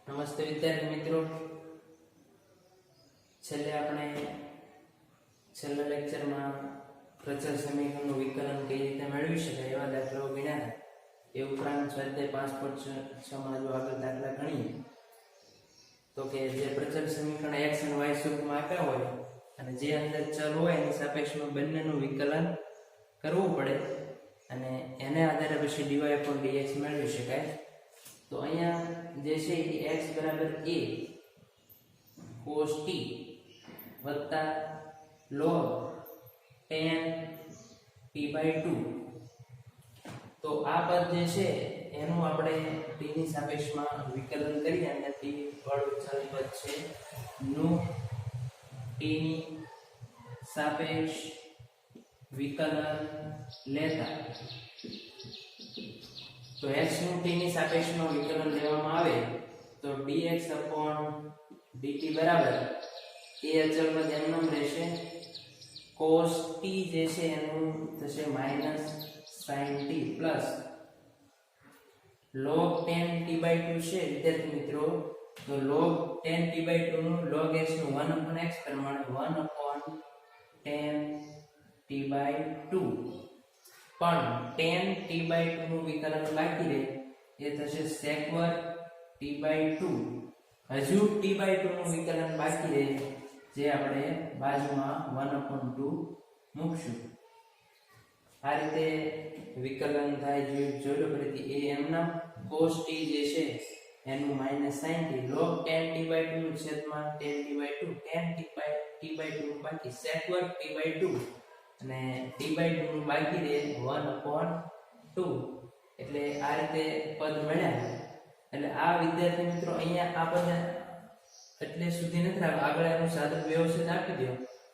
નમસ્તે વિદ્યાર્થી મિત્રો, છેલ્લા લેક્ચરમાં પ્રચલ સમીકરણનું વિકલન કઈ રીતે મેળવી શકાય એવા દાખલાઓ ગણ્યા. એ ઉપરાંત સ્વાધ્યાય 5.6 માં જો આગળ દાખલા ગણીએ તો કે જે પ્રચલ સમીકરણ x અને y સ્વરૂપમાં આપ્યા હોય અને જે અંદર ચલ હોય એની સાપેક્ષમાં બંનેનું વિકલન કરવું પડે અને એને આધારે પછી dy/dx મેળવી શકાય. તો અહીંયા જે છે એ x બરાબર a cos t વત્તા log tan t/2. તો આ પદ જે છે એનું આપણે t ની સાપેક્ષમાં વિકલન કરીએ અને t વાળું ચલ પદ છે નું t ની સાપેક્ષ વિકલન લેતા તો x નું t ની સાપેક્ષમાં વિકલન લેવામાં આવે તો dx/dt બરાબર એ અચળ પદ એમનેમ રહેશે. cos t જે છે એનું થશે -sin t plus log tan t/2 છે વિદ્યાર્થી મિત્રો. તો log tan t/2 નું log x નું 1/x પ્રમાણે 1/tan t/2 પણ tan t/2 નું વિકલન બાકી રહે એ થશે sec2 t/2. હજુ t/2 નું વિકલન બાકી રહે જે આપણે બાજુમાં 1/2 મૂકશું. આ રીતે વિકલન થાય જોઈ લો ફરીથી. એ એમના cos t જે છે એનું -sin t log tan t/2 નું છેદમાં tan t/2 tan t/2 નું બાકી sec2 t/2 અને t/2 નું બાકી રહે 1/2. એટલે આ રીતે પદ મળ્યા. એટલે આ વિદ્યાર્થી મિત્રો અહીંયા આ પદ એટલે સુધી નથી રાખવું, આગળ એનું સાદું વ્યવસ્થિત આપી દો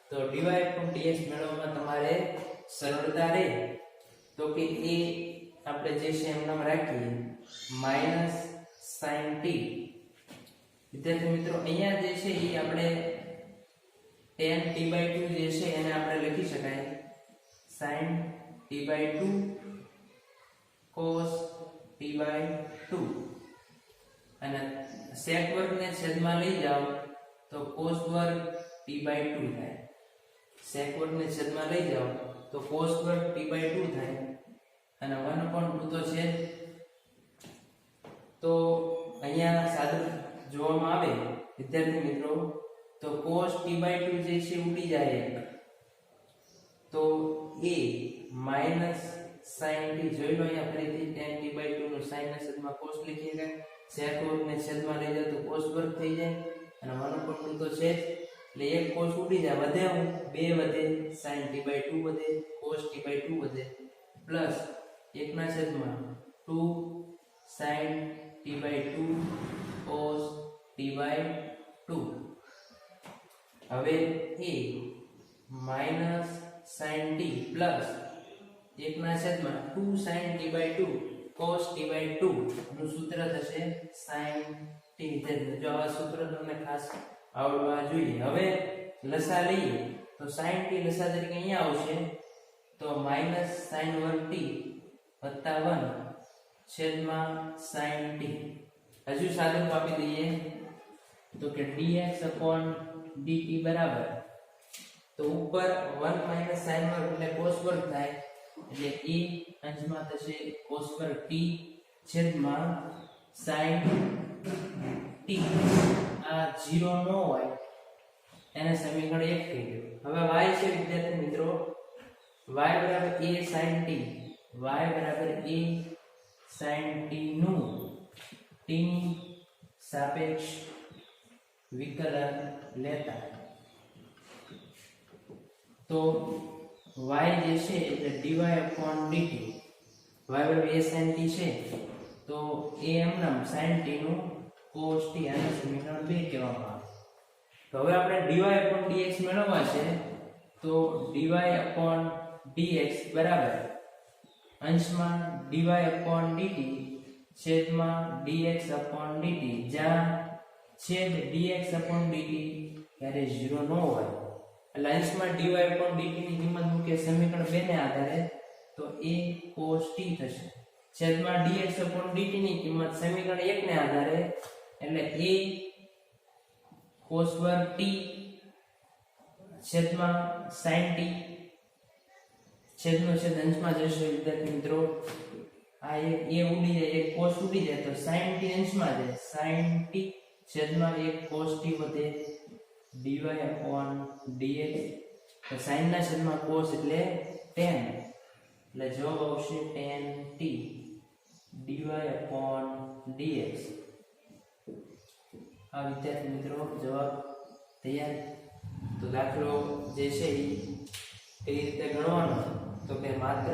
તો dy/dx મેળવવામાં તમારે સરળતા રહે. તો કે એ આપણે જે છે એમ નામ રાખીએ -sin t. વિદ્યાર્થી મિત્રો અહીંયા જે છે એ આપણે tan t/2 જે છે એને આપણે લખી શકાય sin t/2 cos t/2 અને sec વર્ગને છેદમાં લઈ જાઓ તો cos વર્ગ t/2 થાય. sec વર્ગને છેદમાં લઈ જાઓ તો cos વર્ગ t/2 થાય અને 1/2 તો છે. તો અહીંયા સાદું જોવામાં આવે વિદ્યાર્થી મિત્રો તો cos t/2 જે છે ઉડી જાય તો એ -sin t જોઈ લો. અહીંયા ફરીથી tan t/2 નું sin ના છેદમાં cos લખીએ કે sec વર્ગને છેદમાં લઈ જાવ તો cos વર્ગ થઈ જાય અને 1/2 તો છે એટલે એક cos ઉડી જાય, વધે 2 વધે sin t/2 વધે cos t/2 વધે પ્લસ 1 ના છેદમાં 2 sin t/2 cos t/2. હવે એ -sin t પ્લસ 1 ના છેદમાં 2 sin t/2 cos t/2 નું સૂત્ર થશે sin t. જો આ સૂત્ર તમને ખાસ આવડવા જોઈએ. હવે લસા લઈએ તો sin t લસા તરીકે અહીંયા આવશે તો -sin વર્ગ t વત્તા 1 છેદમાં sin t. હજુ સાદું આપી દઈએ તો કે dx/dt બરાબર તો ઉપર 1 - sin વર્ગ એટલે cos વર્ગ થાય એટલે e અંશમાં થશે cos વર્ગ t છેદમાં sin t. આ 0 ન હોય એને સમીકરણ 1 કહી દો. હવે y છે વિદ્યાર્થી મિત્રો y બરાબર a sin t y બરાબર a sin t નું t ની સાપેક્ષ વિકલન લેતા તો y જે છે એટલે dy/dt y બરાબર a sin t છે તો a એમનામ sin t નું cos t આને સમીકરણ 2 કહેવામાં આવે. તો હવે આપણે dy/dx મેળવવા છે તો dy/dx બરાબર અંશમાં dy/dt છેદમાં dx/dt જ્યાં છેદ dx/dt ત્યારે 0 ન હોય એટલે અંશમાં dy/dt ની કિંમત મૂકે સમીકરણ 2 ને આધારે તો a cos t થશે. છેદમાં dx/dt ની કિંમત સમીકરણ 1 ને આધારે એટલે a cos વર્ગ t છેદમાં sin t છેદનો છેદ અંશમાં જશે વિદ્યાર્થી મિત્રો આ એક a ઉડી જાય એક cos ઉડી જાય તો sin t અંશમાં જાય sin t છેદમાં એક cos t વધે dy upon dx તો sin ના છેદમાં cos એટલે tan એટલે જવાબ આવશે tan t dy upon dx આ વિદ્યાર્થી મિત્રો જવાબ તૈયાર તો દાખલો જે છે એ કઈ રીતે ગણવાનો તો કે માત્ર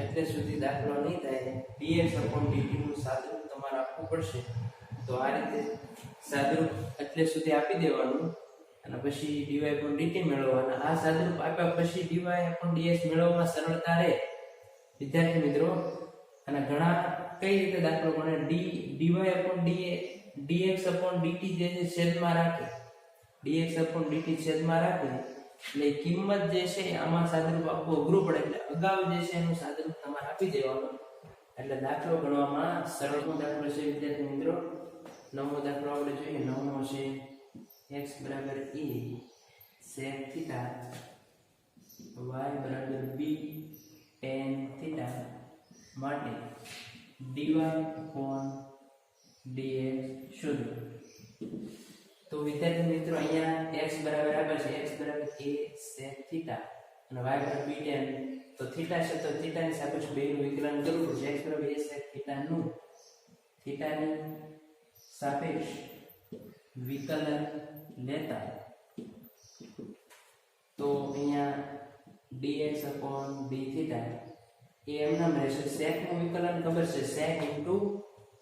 એટલે સુધી દાખલો નહીં થાય dx upon dt નું સાદુરૂપ તમારે આપવું પડશે તો આ રીતે સાદુરૂપ એટલે સુધી આપી દેવાનું અને પછી dy upon dt મેળવવાના આ સાદુરૂપ આપ્યા પછી dy upon dx મેળવવામાં સરળતા રહે વિદ્યાર્થી મિત્રો અને ઘણા કઈ રીતે દાખલો ગણે dy upon dx upon dt જે છે છેદમાં રાખે dx upon dt છેદમાં રાખે એટલે કિંમત જે છે આમાં સાદુરૂપ આપવું અઘરું પડે એટલે અગાઉ જે છે એનું સાદુરૂપ તમારે આપી દેવાનું એટલે દાખલો ગણવામાં સરળનો દાખલો છે વિદ્યાર્થી મિત્રો નવમો દાખલો આપણે જોઈએ નવમો છે x બરાબર a sec theta y બરાબર b tan theta માટે dy upon dx શોધો તો વિદ્યાર્થી મિત્રો અહીંયા x બરાબર આપે છે x બરાબર a sec theta અને y બરાબર b tan તો થીટા છે તો થીટાની સાપેક્ષ બેનું વિકલન કરવું પડશે x બરાબર a sec theta નું થીટાની સાપેક્ષ વિકલન લેતા તો અહીંયા dx upon d theta એ એમનામ રહેશે sec નું વિકલન ખબર છે sec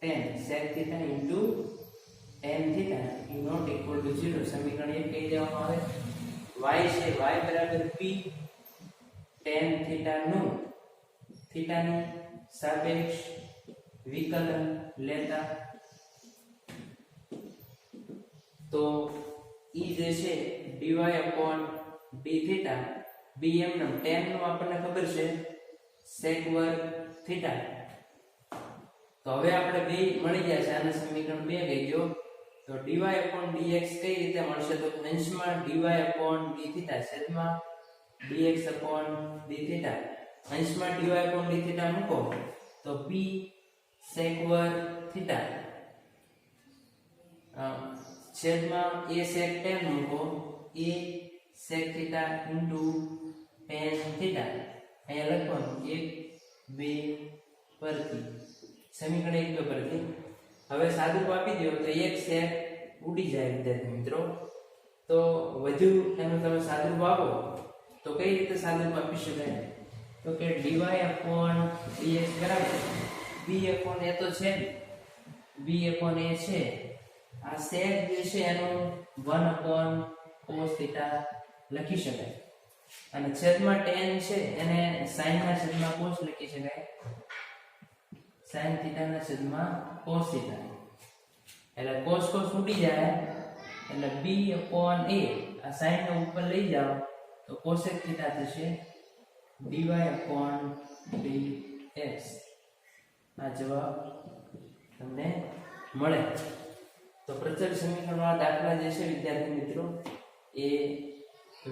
tan sec theta tan theta is not equal to 0 સમીકરણ 1 કહી દેવામાં આવે y છે y બરાબર p tan theta નું થીટાની સાપેક્ષ વિકલન લેતા તો ઈ જે છે dy upon d theta b એમનામ tan નું આપણને ખબર છે sec વર્ગ theta તો હવે આપણે બે મળી ગયા છે આને સમીકરણ 2 કહી દો તો dy upon dx કઈ રીતે મળશે તો અંશમાં dy upon d theta છેદમાં dx upon d theta અંશમાં dy upon d theta મૂકો તો p sec વર્ગ theta છેદમાં a sec tan મૂકો a sec theta into tan theta અહીંયા લખવાનું 1 2 પરથી સમીકરણ 1 2 પરથી હવે સાદુરૂપ આપી દો તો એક sec ઉડી જાય વિદ્યાર્થી મિત્રો તો વધુ એનું તમે સાદુરૂપ આપો તો કઈ રીતે સાદુરૂપ આપી શકાય તો કે dy upon dx બરાબર b upon a તો છે b upon a છે આ sec જે છે એનું 1 upon cos theta લખી શકાય અને છેદમાં tan છે એને sin ના છેદમાં cos લખી શકાય sin theta ના છેદમાં cos theta એટલે cos ઉડી જાય એટલે b upon a આ sin ને ઉપર લઈ જાઓ તો cosec theta થશે dy upon dx આ જવાબ તમને મળે તો પ્રચલ સમીકરણવાળા દાખલા જે છે વિદ્યાર્થી મિત્રો એ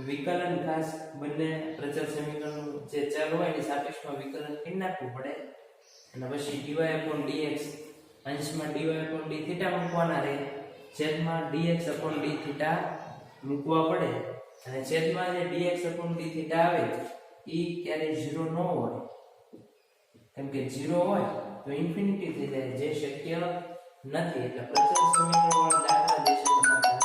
વિકલન ખાસ બંને પ્રચલ સમીકરણ જે ચલ હોય એની સાપેક્ષમાં વિકલન કરી નાખવું પડે અને પછી dy upon dx અંશમાં dy upon d theta મૂકવાના રહે છેદમાં dx upon d theta મૂકવા પડે અને છેદમાં જે dx upon d theta આવે ઈ ક્યારે 0 ન હોય કેમ કે 0 હોય તો ઇન્ફિનિટી થઈ જાય જે શક્ય નથી એટલે પ્રચલ સમીકરણવાળા દાખલા જે છે તમારા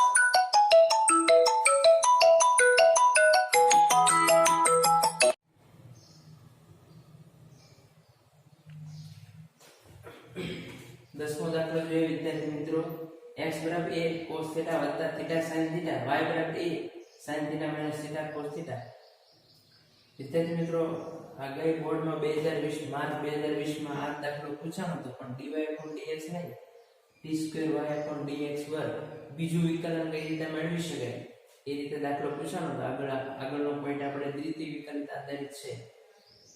દસમો દાખલો જોઈએ વિદ્યાર્થી મિત્રો x બરાબર a cos theta વત્તા theta sin theta y બરાબર a sin theta minus theta cos theta વિદ્યાર્થી મિત્રો આ ગઈ બોર્ડમાં 2020 માર્ચ 2020 માં આ દાખલો પૂછાણો હતો પણ dy upon dx નહીં t2 y upon dx વર્ગ બીજું વિકલન કઈ રીતે મેળવી શકાય એ રીતે દાખલો પૂછાણો હતો આગળનો પોઈન્ટ આપણે દ્વિતીય વિકલિત આધારિત છે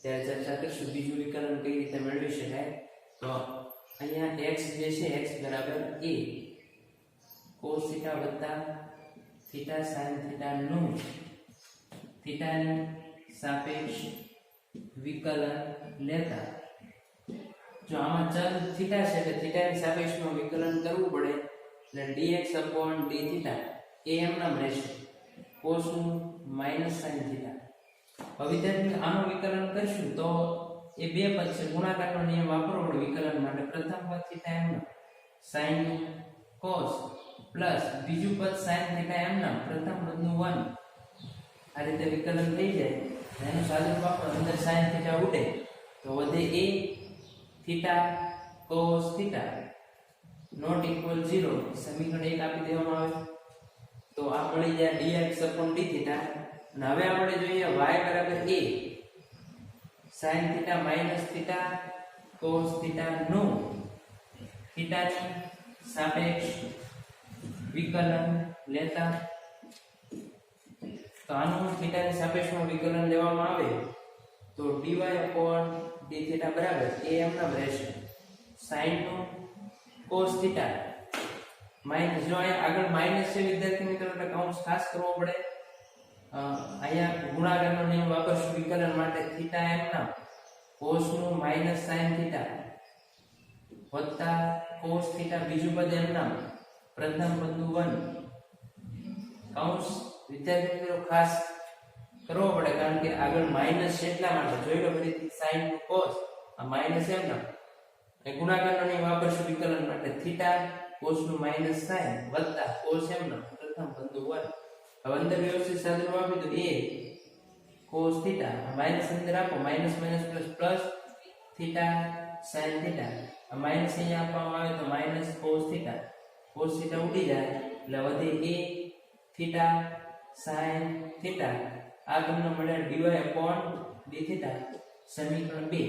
ત્યારે ચર્ચા કરીશું બીજું વિકલન કઈ રીતે મેળવી શકાય તો અહીંયા x જે છે x બરાબર a cos થીટા વત્તા થીટા sin થીટા નું થીટાની સાપેક્ષ વિકલન લેતા જો આમાં ચલ થીટા છે એટલે થીટાની સાપેક્ષમાં વિકલન કરવું પડે એટલે dx d થીટા એ એમ નામ રહેશે cos નું માઈનસ sin થીટા. હવે વિદ્યાર્થી આનું વિકલન કરશું તો એ બે પદ છે ગુણાકારનો નિયમ વાપરવો પડે વિકલન માટે. પ્રથમ પદ થીટા એમ નામ sin cos પ્લસ બીજું પદ sin થીટા એમ નામ પ્રથમ પદનું 1 આ રીતે વિકલન થઈ જાય એનું સાદું વાપરો અંદર sin થીટા ઉડે તો વધે a theta cos theta not equal 0 સમીકરણ 1 આપી દેવામાં આવે તો આ મળી જાય dx d થીટા. અને હવે આપણે જોઈએ y બરાબર a sin theta minus theta cos theta નું થીટાની સાપેક્ષ વિકલન લેતા તો આનું થીટાની સાપેક્ષમાં વિકલન લેવામાં આવે તો dy d થીટા બરાબર a એમ નામ રહેશે sin નું cos થીટા માઈનસ જો અહીંયા આગળ માઈનસ છે વિદ્યાર્થી મિત્રો એટલે કૌંસ ખાસ કરવો પડે. અહીંયા ગુણાકારનો નિયમ વાપરશું વિકલન માટે થીટા એમ નામ cos નું માઈનસ sin થીટા વત્તા cos થીટા બીજું પદ એમ નામ પ્રથમ પદનું 1 કૌંસ વિદ્યાર્થી મિત્રો ખાસ કરવો પડે કારણ કે આગળ માઈનસ છે એટલા માટે જોઈ લો ફરીથી sin નું cos આ માઈનસ એમ નામ એ ગુણાકારનો નિયમ વાપરશું વિકલન માટે થીટા cos નું માઈનસ sin વત્તા cos એમ નામ પ્રથમ પદનું 1. હવે અંદર વ્યવસ્થિત સાદુરૂપ આપી દો a cos થીટા માઈનસ અંદર આપો minus minus plus plus theta sin theta આ માઈનસ અહીંયા આપવામાં આવે તો માઈનસ cos થીટા ઉડી જાય એટલે વધે a થીટા sin થીટા આ તમને મળે dy d થીટા. સમીકરણ 2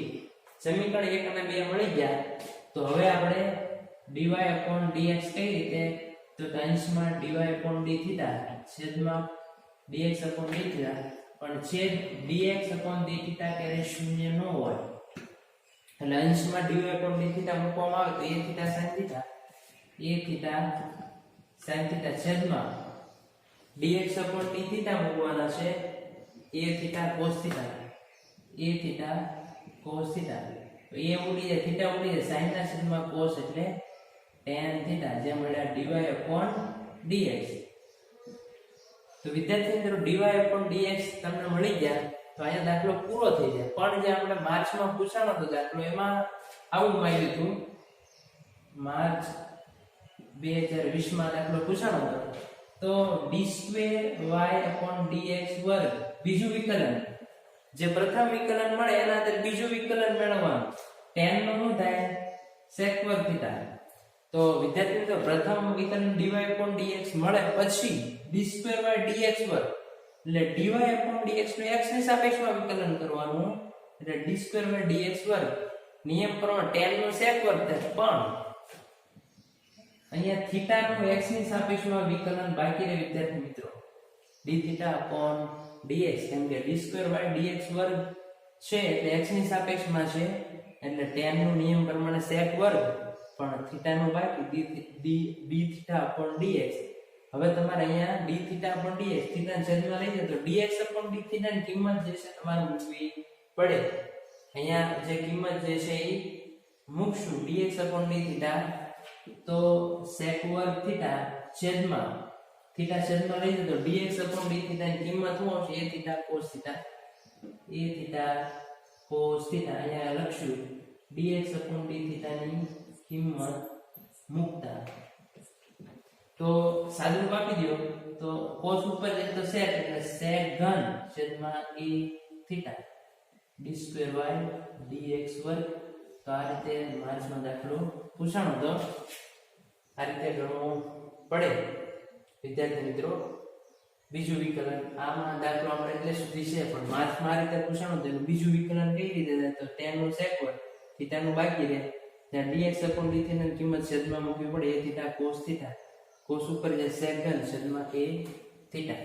સમીકરણ 1 અને 2 મળી ગયા તો હવે આપણે dy dx કઈ રીતે તો અંશમાં dy d થીટા છેદમાં dx d થીટા પણ છેદ dx d થીટા ક્યારે શૂન્ય ન હોય એટલે અંશમાં dy d થીટા મૂકવામાં આવે તો a થીટા sin થીટા છેદમાં dx d થીટા મૂકવાના છે a થીટા cos થીટા તો a ઉડી જાય થીટા ઉડી જાય sin ના છેદમાં cos એટલે tan થીટા જે મળ્યા dy dx. તો વિદ્યાર્થી મિત્રો dy dx તમને મળી ગયા તો અહીંયા દાખલો પૂરો થઈ જાય. પણ જે આપણે માર્ચમાં પૂછાણો હતો દાખલો એમાં આવું માંગ્યું હતું માર્ચ 2020 માં દાખલો પૂછાણો હતો તો d2 y dx વર્ગ બીજું વિકલન જે પ્રથમ વિકલન મળે એના અંદર બીજું વિકલન મેળવવાનું tan નું શું થાય sec વર્ગ થીટા. તો વિદ્યાર્થી મિત્રો પ્રથમ વિકલન dy dx મળે પછી d2 y dx વર્ગ એટલે dy dx નું x ની સાપેક્ષમાં વિકલન કરવાનું એટલે d2 y dx વર્ગ નિયમ પ્રમાણે tan નું sec વર્ગ થાય પણ અહીંયા થીટા નું x ની સાપેક્ષમાં વિકલન બાકી રહે વિદ્યાર્થી મિત્રો d થીટા dx કેમ કે d2 y dx વર્ગ છે એટલે x ની સાપેક્ષમાં છે એટલે tan નું નિયમ પ્રમાણે sec વર્ગ પણ થીટા નું બાકી d થીટા dx. હવે તમારે અહીંયા d થીટા dx થીટા છેદમાં લઈ જાય તો dx d થીટા ની કિંમત જે છે તમારે મૂકવી પડે. અહીંયા જે કિંમત જે છે એ મૂકશું dx d થીટા તો sec વર્ગ થીટા છેદમાં લઈ જાય તો dx d થીટા ની કિંમત શું આવશે a થીટા cos થીટા અહીંયા લખશું dx d થીટા ની કિંમત મૂકતા તો સાદુરૂપ આપી દો તો cos ઉપર જાય તો sec એટલે sec ઘન છેદમાં a theta d2 y dx વર્ગ. તો આ રીતે માર્ચમાં દાખલો પૂછાણો તો આ રીતે ગણવું પડે વિદ્યાર્થી મિત્રો. બીજું વિકલન આમાં દાખલો આપણે એટલે સુધી છે પણ માર્ચમાં આ રીતે પૂછાણો તો બીજું વિકલન કઈ રીતે થાય તો tan નું sec વર્ગ થીટા નું બાકી રહે ત્યાં dx d થીટા ની કિંમત છેદમાં મૂકવી પડે a થીટા cos ઉપર જે sec ઘન છેદમાં a થીટા.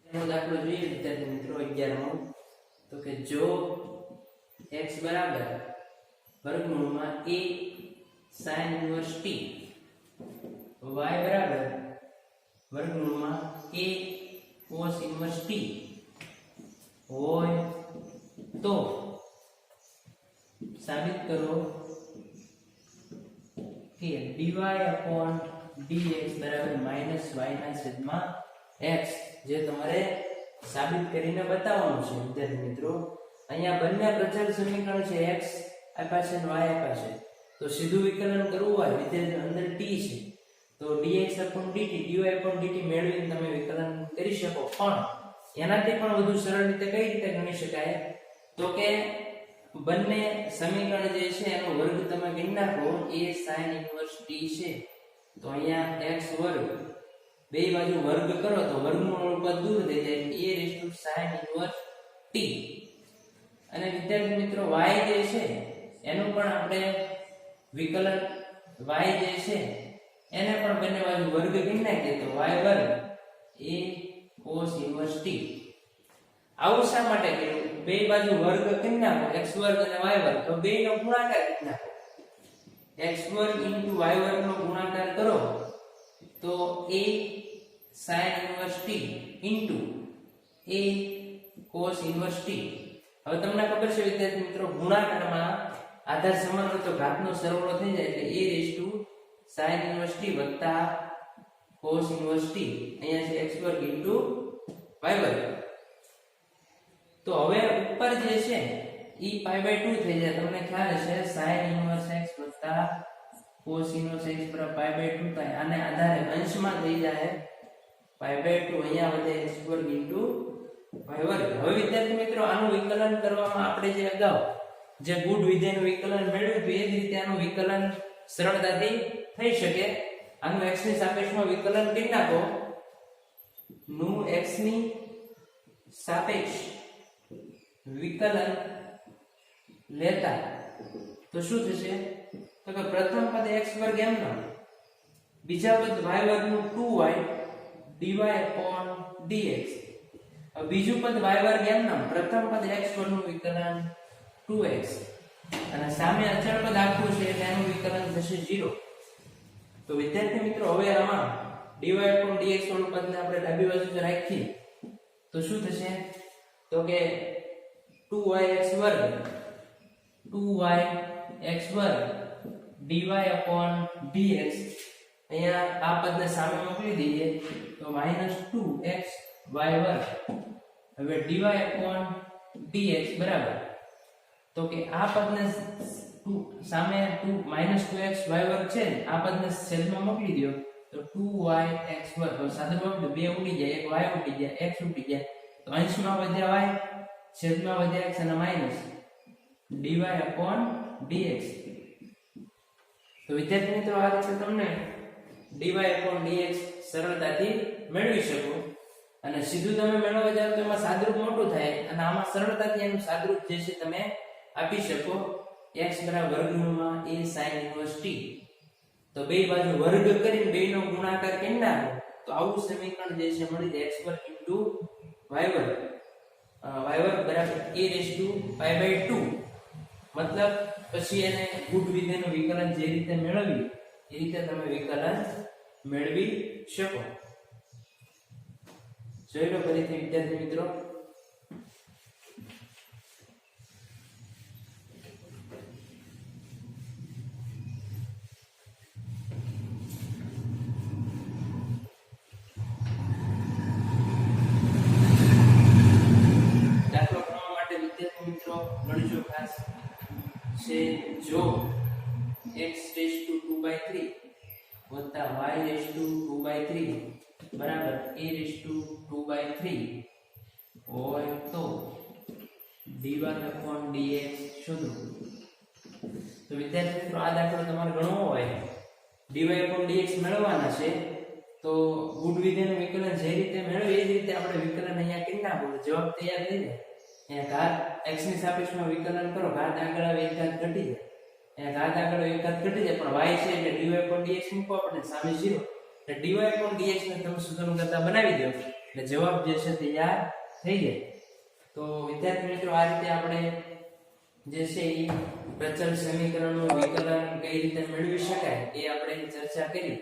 એનો દાખલો જોઈએ વિદ્યાર્થી મિત્રો 11મો તો કે જો x બરાબર વર્ગમૂળમાં a sin inverse t y બરાબર વર્ગમૂળમાં a cos ઇન્વર્સ t હોય તો સાબિત કરો કે dy upon dx બરાબર માઈનસ y ના છેદમાં x, જે તમારે સાબિત કરીને બતાવવાનું છે વિદ્યાર્થી મિત્રો. અહીંયા બંને પ્રચલ સમીકરણ છે, x આપ્યા છે અને y આપ્યા છે. તો સીધું વિકલન કરવું હોય વિદ્યાર્થી અંદર t છે તો dx upon dt dy upon dt મેળવીને તમે વિકલન કરી શકો. પણ એનાથી પણ વધુ સરળ રીતે કઈ રીતે ગણી શકાય તો કે બંને સમીકરણ જે છે એનો વર્ગ તમે ગણી નાખો. a sin ઇન્વર્સ t છે તો અહીંયા x વર્ગ બે બાજુ વર્ગ કરો તો વર્ગમૂળ પદ દૂર થઈ જાય, a sin ઇન્વર્સ t. અને વિદ્યાર્થી મિત્રો y જે છે એનું પણ આપણે વિકલન y જે છે એને પણ બંને બાજુ વર્ગ ગણી નાખીએ તો y વર્ગ a cos ઇન્વર્સ t. આવું શા માટે કર્યું? બે બાજુ વર્ગ કરી નાખો, x વર્ગ અને y વર્ગ, તો બેનો ગુણાકાર કરી નાખો. x વર્ગ into y વર્ગ નો ગુણાકાર કરો તો a sin inverse t into a cos inverse t. હવે તમને ખબર છે વિદ્યાર્થી મિત્રો ગુણાકારમાં આધાર સમાન હોય તો ઘાતનો સરવાળો થઈ જાય એટલે a sin ઇન્વર્સ t વત્તા cos ઇન્વર્સ t. અહીંયા છે x વર્ગ into y વર્ગ. તો હવે ઉપર જે છે ઈ π/2 થઈ જાય. તમને ખ્યાલ હશે sin ઇન્વર્સ x વત્તા cos ઇન્વર્સ x બરાબર π/2 થાય. આને આધારે અંશમાં થઈ જાય π/2. અહીંયા વધે x વર્ગ into y વર્ગ. હવે વિદ્યાર્થી મિત્રો આનું વિકલન કરવામાં આપણે જે અગાઉ જે ગુણ વિધેયનું વિકલન મેળવ્યું હતું એ જ રીતે આનું વિકલન સરળતાથી થઈ શકે. આનું x ની સાપેક્ષમાં વિકલન કરી નાખો. નું x ની સાપેક્ષ વિકલન લેતા તો શું થશે તો કે પ્રથમ પદ x વર્ગ એમનો, બીજા પદ y વર્ગ નું 2y dy upon dx. બીજું પદ y વર્ગ એમનો, પ્રથમ પદ x વર્ગ નું વિકલન 2x અને સામે અચળ પદ આખું છે એટલે એનું વિકલન થશે 0. તો વિદ્યાર્થી મિત્રો હવે આમાં dy upon dx વાળું પદને આપણે ડાબી બાજુ રાખીએ તો શું થશે તો કે 2yx વર્ગ dy upon dx. અહીંયા આ પદને સામે મોકલી દઈએ તો -2xy વર્ગ. હવે dy upon dx બરાબર તો કે આ પદને સામે 2xy વર્ગ છે, આ પદને છેદમાં મોકલી દો તો 2yx વર્ગ. તો સાદુરૂપ તો બે ઉડી જાય, એક y ઉડી જાય, x ઉડી જાય. તો અંશમાં વધ્યા y, છેદમાં વધ્યા x અને માઈનસ dy upon dx. તો વિદ્યાર્થી મિત્રો આ રીતે તમને dy upon dx સરળતાથી મેળવી શકો. અને સીધું તમે મેળવવા જાવ તો એમાં સાદુરૂપ મોટું થાય અને આમાં સરળતાથી એનું સાદુરૂપ જે છે તમે આપી શકો. x બરાબર વર્ગમૂળમાં a sin ઇન્વર્સ t. તો બે બાજુ વર્ગ કરીને બેનો ગુણાકાર કરી નાખો તો આવું સમીકરણ જે છે મળી જાય. x વર્ગ into y વર્ગ બરાબર a raised to π/2. મતલબ પછી એને ગુણ વિધેયનું વિકલન જે રીતે મેળવી એ રીતે તમે વિકલન મેળવી શકો. જોઈ લો ફરીથી વિદ્યાર્થી મિત્રો. દાખલો ગણવા માટે વિદ્યાર્થી મિત્રો ગણજો ખાસ છે. જો x raised to 2/3 વત્તા y raised to 2/3 બરાબર a raised to 2/3 હોય તો dy upon dx શોધો. તો વિદ્યાર્થી મિત્રો આ દાખલો તમારે ગણવો હોય, dy upon dx મેળવવાના છે તો ગુણ વિધેયનું વિકલન જે રીતે મેળવે એ જ રીતે આપણે વિકલન અહીંયા કરી નાખો જવાબ તૈયાર થઈ જાય. અહીંયા ઘાત x ની સાપેક્ષમાં વિકલન કરો, ઘાત આગળ આવે એક ઘાત ઘટી જાય, અહીંયા ઘાત આગળ એક ઘાત ઘટી જાય પણ y છે એટલે dy upon dx મૂકો આપણે સામે 0 એટલે dy upon dx ને તમે સૂત્રનું કરતા બનાવી દો એટલે જવાબ જે છે તૈયાર થઈ જાય. તો વિદ્યાર્થી મિત્રો આ રીતે આપણે જે છે એ પ્રચલ સમીકરણનું વિકલન કઈ રીતે મેળવી શકાય એ આપણે ચર્ચા કરી.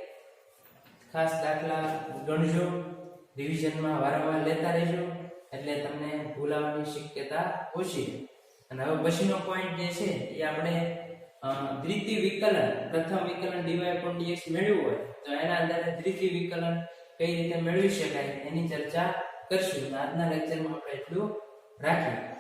ખાસ દાખલા ગણજો, રિવિઝનમાં વારંવાર લેતા રહેજો, એટલે તમને ભૂલાવાની શક્યતા ઓછી. અને હવે પછીનો પોઈન્ટ જે છે એ આપણે દ્વિતીય વિકલન, પ્રથમ વિકલન dy upon dx મેળવ્યું હોય તો એના આધારે દ્વિતીય વિકલન કઈ રીતે મેળવી શકાય એની ચર્ચા કરશું. આજના લેક્ચરમાં આપણે એટલું રાખીએ.